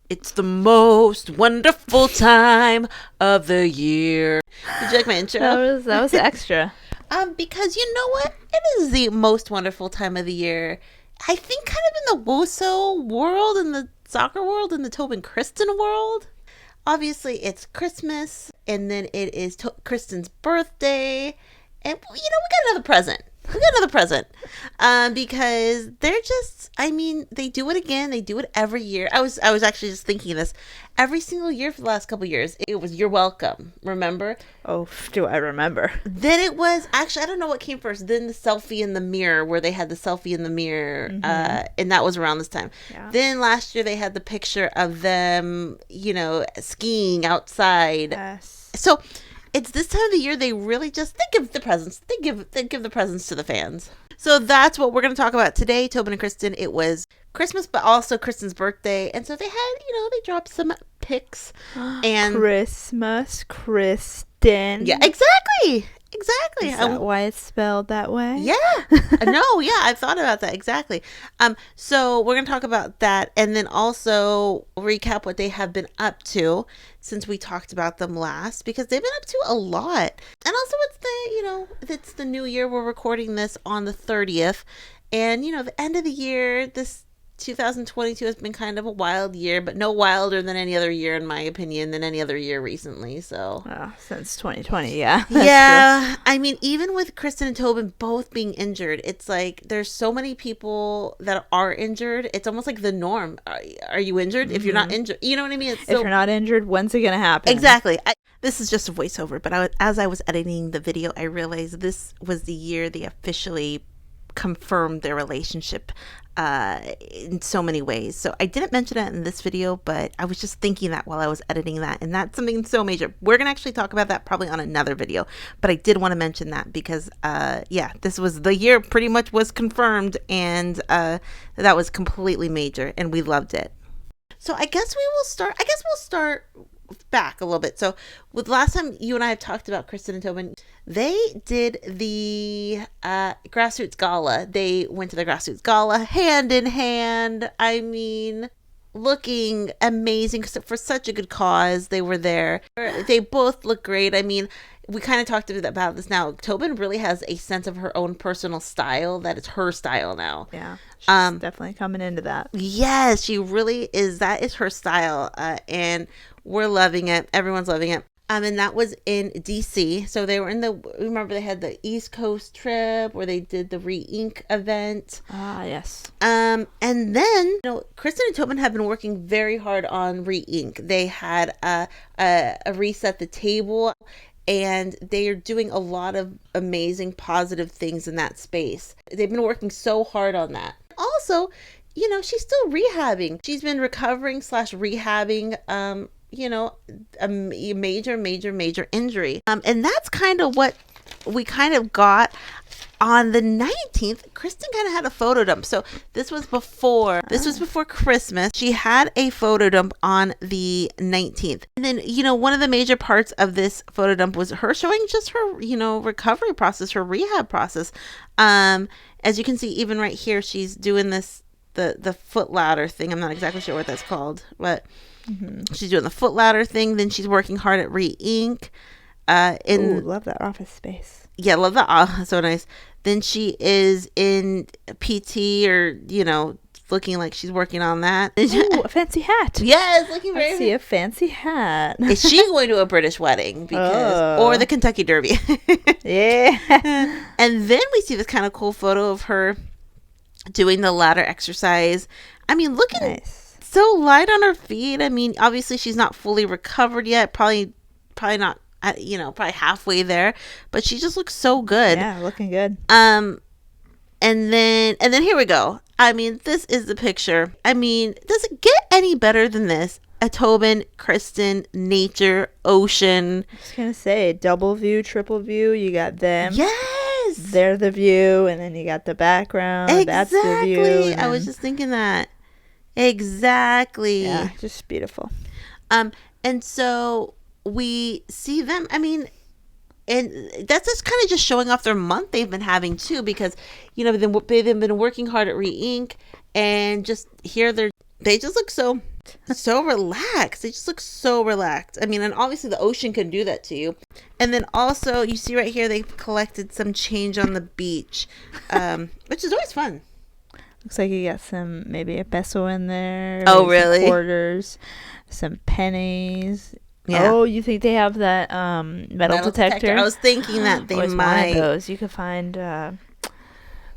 It's the most wonderful time of the year. Did you like my intro? That was extra. Because you know what? It is the most wonderful time of the year. I think kind of in the WOSO world, in the soccer world, in the Tobin and Christen world. Obviously, it's Christmas, and then it is Kristen's birthday, and we got another present. Because they're just, they do it again. They do it every year. I was actually just thinking this. Every single year for the last couple of years, it was "You're welcome." Remember? Oh, do I remember? Then it was, actually, I don't know what came first. Then the selfie in the mirror, where they had the selfie in the mirror, and that was around this time. Yeah. Then last year they had the picture of them, skiing outside. Yes. So it's this time of the year they really just, they give the presents. They give the presents to the fans. So that's what we're going to talk about today, Tobin and Christen. It was Christmas, but also Kristen's birthday. And so they had, they dropped some pics. And Christmas, Christen. Yeah, exactly. Is that why it's spelled that way? Yeah. No, yeah, I thought about that. Exactly. So we're going to talk about that and then also recap what they have been up to since we talked about them last, because they've been up to a lot. And also it's the new year. We're recording this on the 30th. And, the end of the year, this 2022 has been kind of a wild year, but no wilder than any other year, in my opinion, than any other year recently. So since 2020, yeah. Yeah. True. Even with Christen and Tobin both being injured, it's like there's so many people that are injured. It's almost like the norm. Are you injured? If you're not injured, you know what I mean? If you're not injured, when's it going to happen? Exactly. This is just a voiceover, but as I was editing the video, I realized this was the year they officially confirmed their relationship in so many ways. So I didn't mention it in this video, but I was just thinking that while I was editing that, and that's something so major. We're gonna actually talk about that probably on another video, but I did want to mention that because this was the year pretty much was confirmed, and that was completely major, and we loved it. So I guess we'll start back a little bit. So with last time you and I have talked about Christen and Tobin, they did the Grassroots Gala. They went to the Grassroots Gala hand in hand. Looking amazing for such a good cause. They were there. They both look great. We kind of talked about this now. Tobin really has a sense of her own personal style that is her style now. Yeah, she's definitely coming into that. Yes, she really is. That is her style, and we're loving it. Everyone's loving it. And that was in DC. So they were remember they had the East Coast trip where they did the Re-Ink event. Ah, yes. And then, Christen and Tobin have been working very hard on Re-Ink. They had a reset the table, and they are doing a lot of amazing positive things in that space. They've been working so hard on that. Also, she's still rehabbing. She's been recovering / rehabbing, a major injury. And that's kind of what we kind of got on the 19th. Christen kind of had a photo dump. So this was before Christmas. She had a photo dump on the 19th. And then, one of the major parts of this photo dump was her showing just her, recovery process, her rehab process. As you can see, even right here, she's doing this, the foot ladder thing. I'm not exactly sure what that's called, but she's doing the foot ladder thing. Then she's working hard at Re-Ink. Love that office space. Yeah, love that. So nice. Then she is in PT, or looking like she's working on that. Ooh, a fancy hat. Yes, looking very. I see a fancy hat. Is she going to a British wedding or the Kentucky Derby? Yeah. And then we see this kind of cool photo of her doing the ladder exercise. Looking nice. So light on her feet. Obviously she's not fully recovered yet. Probably not. Probably halfway there, but she just looks so good. Yeah, looking good. And then here we go. This is the picture. Does it get any better than this? A Tobin, Christen, nature, ocean. I was gonna say double view, triple view. You got them. Yes. They're the view, and then you got the background. Exactly. That's the view. I was just thinking that. Exactly. Yeah, just beautiful. And so we see them, and that's just kind of just showing off their month they've been having too, because they've been working hard at Re-Ink, and just here they just look so So relaxed. They just look so relaxed. I mean, and obviously the ocean can do that to you. And then also, you see right here, they've collected some change on the beach, which is always fun. Looks like you got maybe a peso in there. Oh, really? Some quarters, some pennies. Yeah. Oh, you think they have that metal detector? I was thinking that they might. One of those. You could find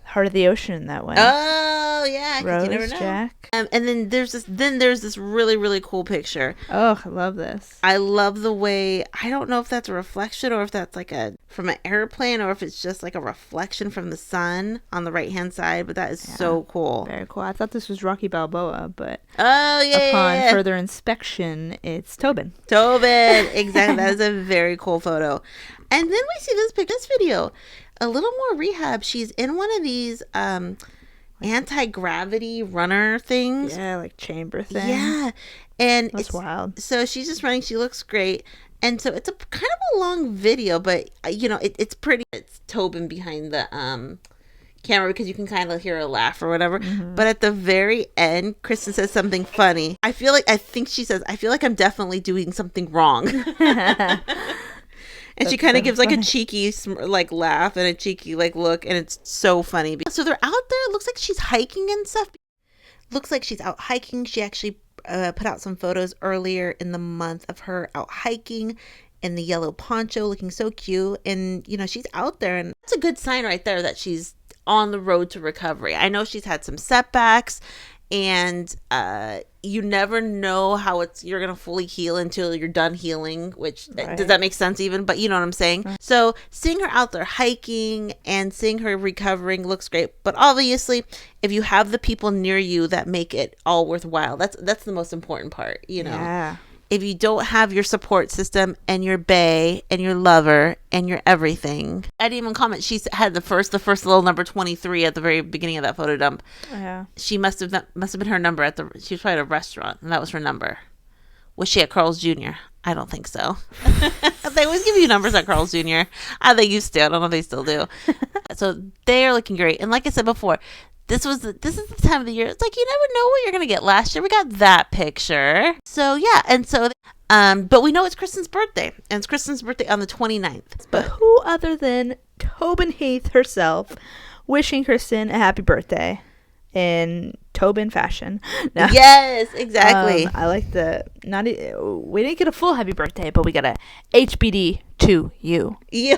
Heart of the Ocean that way. Oh yeah, because you never know. Jack. And then there's this really, really cool picture. Oh, I love this. I love the way, I don't know if that's a reflection or if that's like from an airplane or if it's just like a reflection from the sun on the right hand side, but that is so cool. Very cool. I thought this was Rocky Balboa, but upon further inspection, it's Tobin. Tobin, exactly. That is a very cool photo. And then we see this video. A little more Rehab. She's in one of these anti-gravity runner things. Yeah, like chamber thing. Yeah. And that's wild. So she's just running. She looks great. And so it's a kind of a long video, but it's pretty. It's Tobin behind the camera because you can kind of hear her laugh or whatever. Mm-hmm. But at the very end, Christen says something funny. I feel like I'm definitely doing something wrong. And she kind of gives like a cheeky like laugh and a cheeky like look, and it's so funny. So they're out there. It looks like she's hiking and stuff. Looks like she's out hiking. She actually put out some photos earlier in the month of her out hiking in the yellow poncho, looking so cute. And she's out there, and that's a good sign right there that she's on the road to recovery. I know she's had some setbacks, and you never know how you're gonna fully heal until you're done healing, which does that make sense even? But you know what I'm saying. Right. So seeing her out there hiking and seeing her recovering looks great, but obviously if you have the people near you that make it all worthwhile, that's the most important part. Yeah. If you don't have your support system and your bae and your lover and your everything. I didn't even comment. She had the first little number 23 at the very beginning of that photo dump. Yeah. She must have been her number she was probably at a restaurant, and that was her number. Was she at Carl's Jr.? I don't think so. They always give you numbers at Carl's Jr. They used to. I don't know if they still do. So they are looking great. And like I said before, this is the time of the year. It's like you never know what you're gonna get. Last year we got that picture. So yeah, and so but we know it's Kristen's birthday, and it's Kristen's birthday on the 29th. But who other than Tobin Heath herself wishing Christen a happy birthday in Tobin fashion? No. Yes, exactly. I like we didn't get a full happy birthday, but we got a HBD to you. You.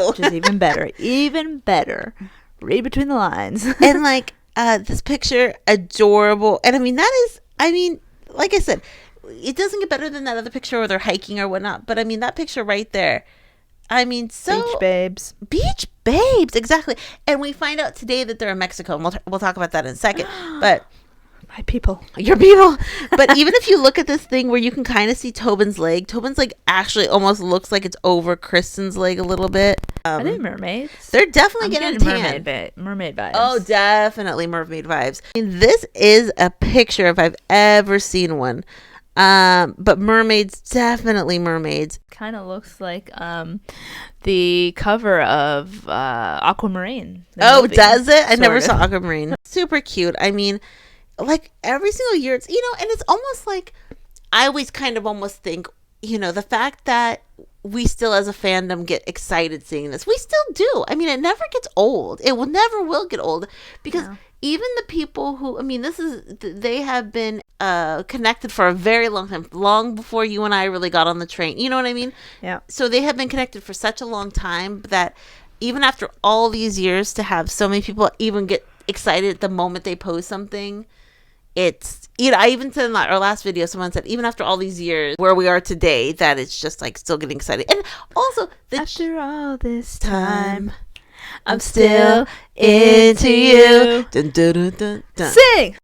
Which is even better. Even better. Read between the lines. And like this picture, adorable. And like I said, it doesn't get better than that other picture where they're hiking or whatnot. But that picture right there, so beach babes, exactly. And we find out today that they're in Mexico, and we'll talk about that in a second. But my people, your people. But even if you look at this thing where you can kind of see Tobin's leg actually almost looks like it's over Kristen's leg a little bit. Are they mermaids? They're definitely getting tan. Mermaid vibes. Oh, definitely mermaid vibes. This is a picture if I've ever seen one. But mermaids, definitely mermaids. Kind of looks like the cover of Aquamarine. Movie. Does it? I never saw Aquamarine. Super cute. Like every single year, it's and it's almost like I always kind of almost think the fact that we still as a fandom get excited seeing this. We still do. It never gets old. It never will get old because even the people who they have been connected for a very long time, long before you and I really got on the train. You know what I mean? Yeah. So they have been connected for such a long time that even after all these years, to have so many people even get excited the moment they post something, it's I even said in our last video, someone said even after all these years where we are today, that it's just like still getting excited. And also after all this time, I'm still into you. Dun, dun, dun, dun, dun. Sing.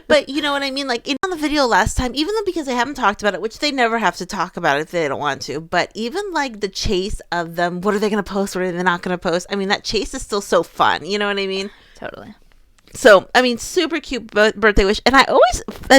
But you know what I mean? Like on the video last time, even though because they haven't talked about it, which they never have to talk about it if they don't want to, but even like the chase of them, what are they going to post? What are they not going to post? That chase is still so fun. You know what I mean? Totally. So, super cute birthday wish. And I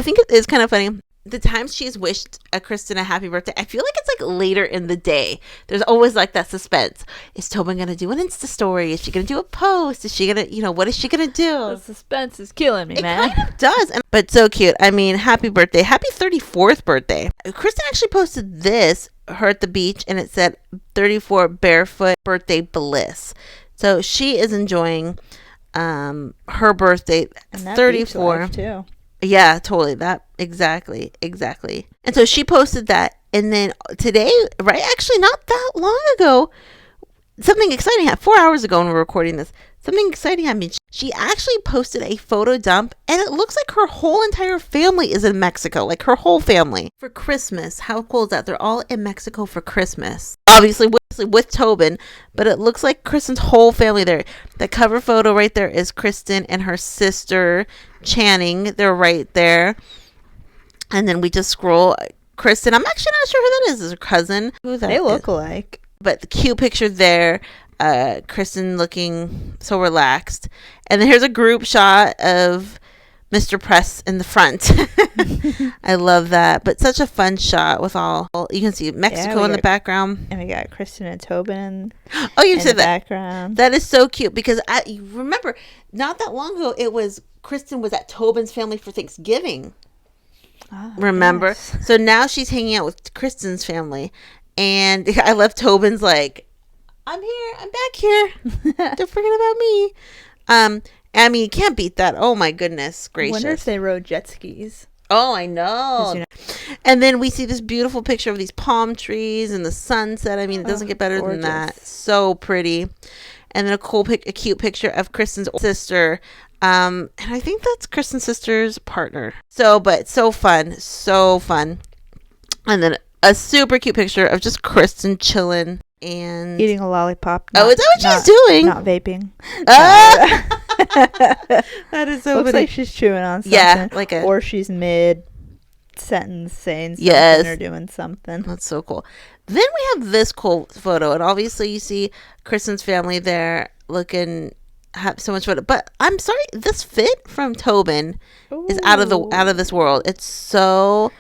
think it is kind of funny. the times she's wished Kristen a happy birthday, I feel like it's like later in the day. There's always like that suspense. Is Tobin gonna do an Insta story? Is she gonna do a post? Is she gonna, what is she gonna do? The suspense is killing me, man. It kind of does. But so cute. I mean, happy birthday. Happy 34th birthday. Kristen actually posted this, her at the beach, and it said 34 barefoot birthday bliss. So she is enjoying her birthday, and that 34. Beach life too. Yeah, totally. That exactly. And so she posted that, and then today, right? Actually, not that long ago, something exciting happened. 4 hours ago when we were recording this, something exciting happened. She actually posted a photo dump, and it looks like her whole entire family is in Mexico, like her whole family for Christmas. How cool is that? They're all in Mexico for Christmas, obviously with Tobin, but it looks like Kristen's whole family there. The cover photo right there is Kristen and her sister Channing. They're right there, and then we just scroll. Kristen, I'm actually not sure who that is her cousin. Who that they look is. alike, but the cute picture there, Kristen looking so relaxed, and then here's a group shot of Mr. Press in the front. I love that. But such a fun shot with all you can see Mexico in the background. And we got Kristen and Tobin. Oh, you said that. Background. That is so cute because you remember not that long ago it was Kristen was at Tobin's family for Thanksgiving. Oh, remember? Yes. So now she's hanging out with Kristen's family. And I love Tobin's like, I'm here. I'm back here. Don't forget about me. I mean, you can't beat that. Oh, my goodness gracious. I wonder if they rode jet skis. Oh, I know. And then we see this beautiful picture of these palm trees and the sunset. I mean, it doesn't get better than that. So pretty. And then a cute picture of Kristen's sister. And I think that's Kristen's sister's partner. But so fun. So fun. And then a super cute picture of just Kristen chilling and eating a lollipop. Is that what she's doing? Not vaping. That is so looks funny. like she's chewing on something. Yeah, or she's mid sentence saying something or doing something. That's so cool. Then we have this cool photo, and obviously you see Kristen's family there looking have so much fun. But I'm sorry, this fit from Tobin is out of this world. It's so.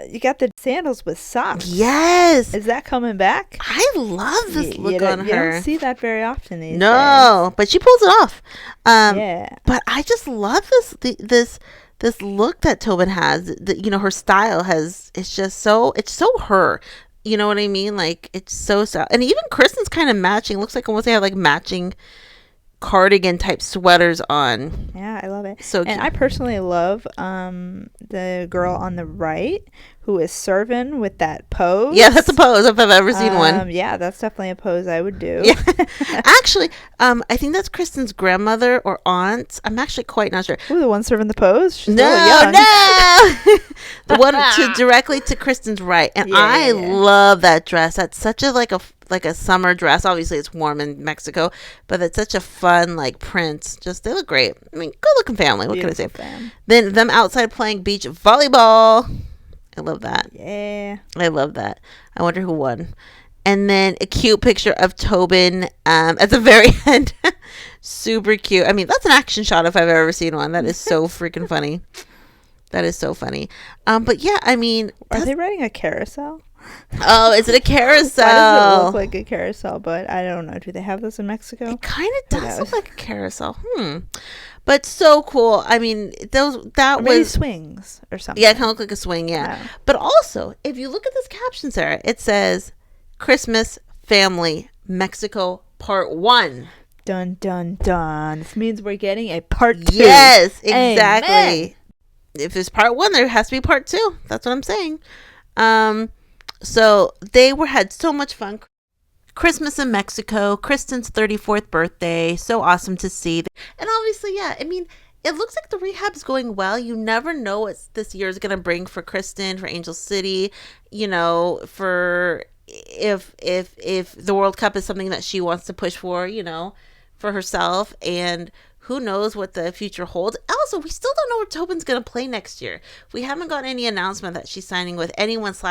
You got the sandals with socks. Yes. Is that coming back? I love this look on her. You don't see that very often these days. No, but she pulls it off. Yeah. But I just love this look that Tobin has. Her style it's so her. You know what I mean? Like, it's so style. And even Kristen's kind of matching. Looks like almost they have like matching cardigan type sweaters on. Yeah, I love it. So cute. And I personally love the girl on the right who is serving with that pose. Yeah, that's a pose if I've ever seen one. Yeah, that's definitely a pose I would do. Yeah. Actually, I think that's Kristen's grandmother or aunt. I'm actually quite not sure. Ooh, the one serving the pose? She's no. The one directly to Kristen's right. And I love that dress. That's such a a summer dress. Obviously it's warm in Mexico, but it's such a fun print. Just they look great. I mean, good looking family. What Beautiful can I say? Fam. Then them outside playing beach volleyball. I love that. Yeah. I love that. I wonder who won. And then a cute picture of Tobin at the very end. Super cute. I mean, that's an action shot if I've ever seen one. That is so freaking funny. That is so funny. But yeah, I mean. Are they riding a carousel? Oh, is it a carousel? Why does it look like a carousel? But I don't know. Do they have this in Mexico? It kind of does look like a carousel. But so cool. I mean, that was swings or something. Yeah, it kind of looked like a swing. Yeah. Oh. But also, if you look at this caption, Sarah, it says Christmas Family Mexico Part 1. Dun dun dun. This means we're getting a part 2. Yes, exactly. Amen. If there's part 1, there has to be part 2. That's what I'm saying. So they had so much fun. Christmas in Mexico, Kristen's 34th birthday. So awesome to see. And obviously, yeah, I mean, it looks like the rehab's going well. You never know what this year is going to bring for Kristen, for Angel City, for if the World Cup is something that she wants to push for, for herself. And who knows what the future holds. Also, we still don't know where Tobin's going to play next year. We haven't got any announcement that she's signing with anyone /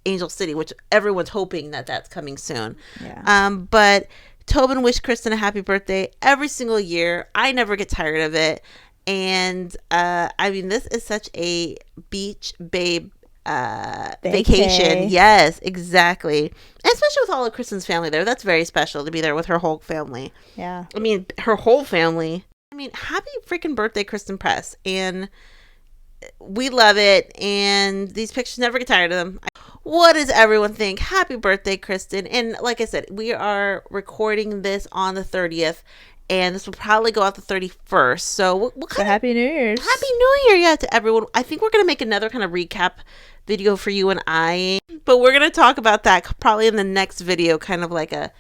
Angel City, which everyone's hoping that that's coming soon. Yeah. But Tobin wished Kristen a happy birthday every single year. I never get tired of it. And I mean, this is such a beach babe vacation. Yes, exactly. And especially with all of Kristen's family there. That's very special to be there with her whole family. Yeah. I mean, her whole family. I mean, happy freaking birthday, Kristen Press. And we love it. And these pictures never get tired of them. What does everyone think? Happy birthday, Kristen. And like I said, we are recording this on the 30th. And this will probably go out the 31st. So Happy New Year's. Happy New Year, yeah, to everyone. I think we're going to make another kind of recap video for you and I. But we're going to talk about that probably in the next video. Kind of like this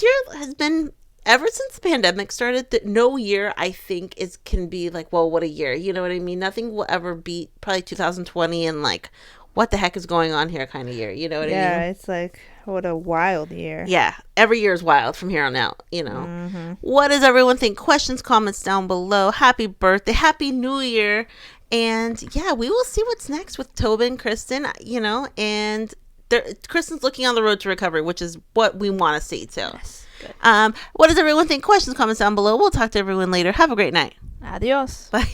year has been, ever since the pandemic started, no year I think can be like, well, what a year. You know what I mean? Nothing will ever beat probably 2020 and like, what the heck is going on here kind of year. You know what I mean? Yeah, it's like, what a wild year. Yeah, every year is wild from here on out, Mm-hmm. What does everyone think? Questions, comments down below. Happy birthday, happy new year. And yeah, we will see what's next with Tobin and Christen, and Kristen's looking on the road to recovery, which is what we want to see too. Yes, good. What does everyone think? Questions, comments down below. We'll talk to everyone later. Have a great night. Adios. Bye.